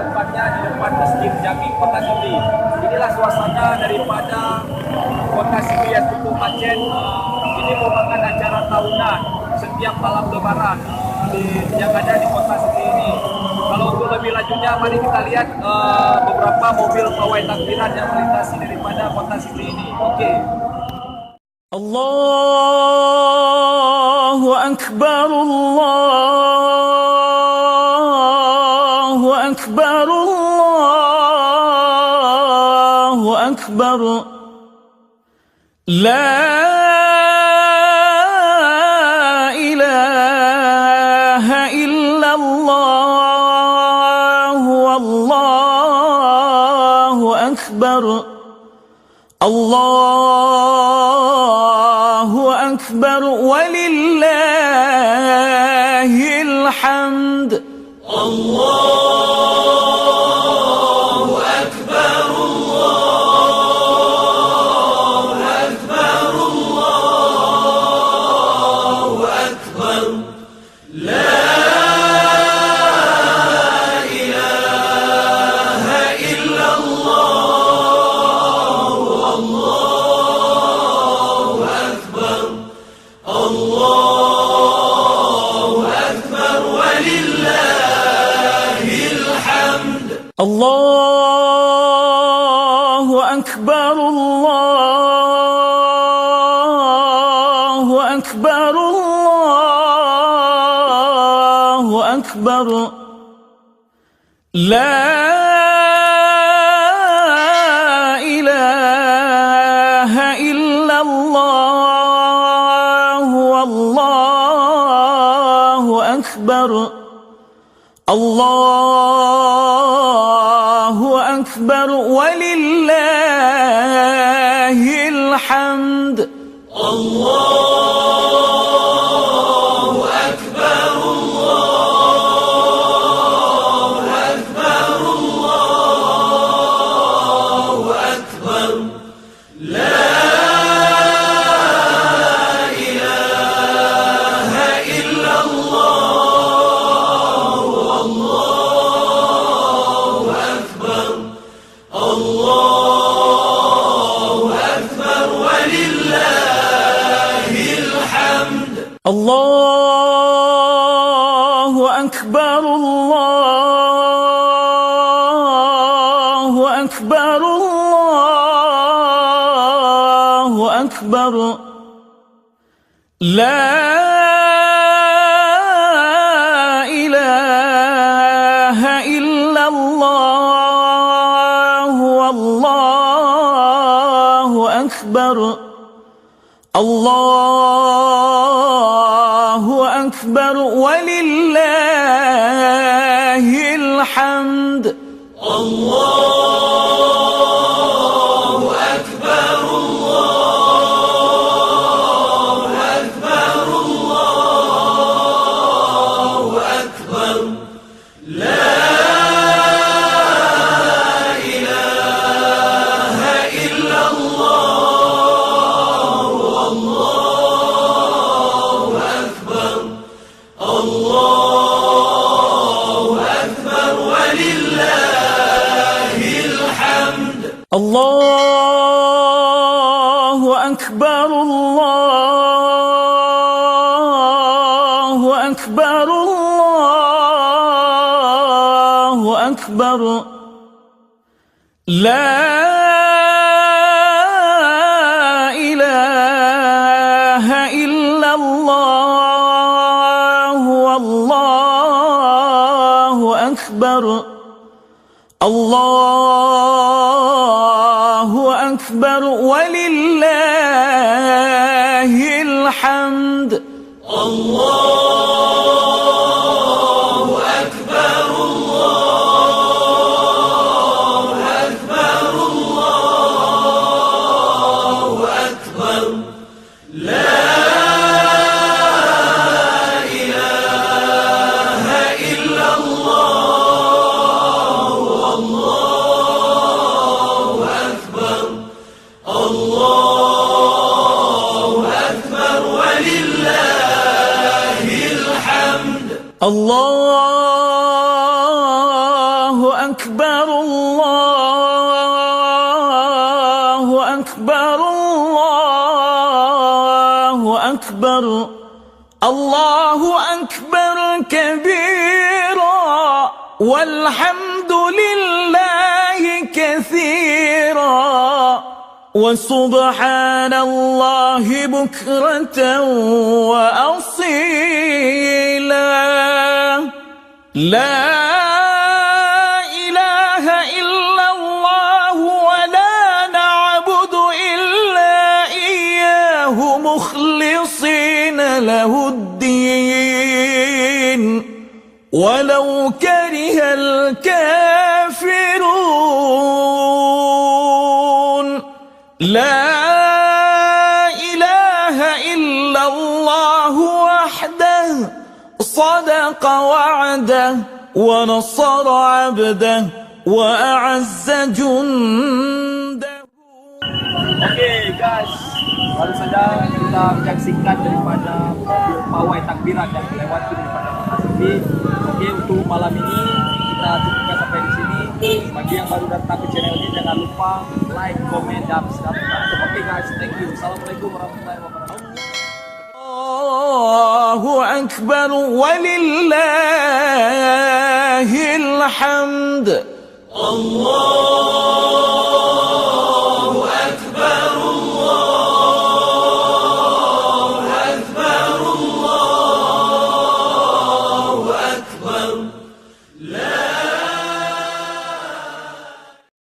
tepatnya di depan Masjid Jami Kota Sigi. Inilah suasana daripada Kota Sigi yaitu Aceh. Ini merupakan acara tahunan setiap malam Lebaran yang ada di Kota Sigi ini. Kalau untuk lebih lanjutnya, mari kita lihat beberapa mobil pawai takbiran yang melintasi daripada Kota Sigi ini. Oke. Allahu Akbar, Allahu Akbar, Allahu Akbar. La ilaha illallah, wallahu akbar. Allahu akbar walillahil hamd. Allahu akbar, Allahu akbar, Allahu akbar. La ilaha illallah, wallahu akbar. Allahu akbar walillahil hamd. Allahu akbar, Allahu akbar, Allahu akbar. La ilaha illallah, wallahu akbar. Allahu akbar walillahil hamd. Allahu akbar, Allahu akbar, Allahu akbar. La ilaha illallah, wallahu akbar. Allahu akbar walillahil hamd. Allahu akbar, Allahu akbar, Allahu akbar. La ilaha illallah, wallahu akbar. Allahu akbar walillahil hamd. Allahu akbar, Allahu akbar, Allahu akbar. La ilaha illallah, wallahu akbar. Allahu akbar walillahil hamd. Allahu akbar, Allahu akbar, Allahu akbar. La ilaha illallah, wallahu akbar. Allahu akbar walillahil hamd. Allahu akbar, Allahu akbar, Allahu akbar. La ilaha illallah, wallahu akbar. Allahu akbar walillahil أكبر الله أكبر الله أكبر الله أكبر كبيرا والحمد لله كثيرا وسبحان الله بكرة وأصيلا لا إله إلا الله ولا نعبد إلا إياه مخلصين له الدين ولو كره الكافرون لا إله إلا الله وحده صدق وعده ونصر عبده وأعز جنده. Okey guys, baru saja kita menyaksikan daripada pawai takbiran yang melewati daripada Monas ini. Okey, untuk malam ini kita cukupkan sampai di sini. Bagi yang baru datang ke channel ini, jangan lupa like, komen, dan subscribe. Okey guys, thank you. Assalamualaikum warahmatullahi wabarakatuh. الله أكبر ولله الحمد. الله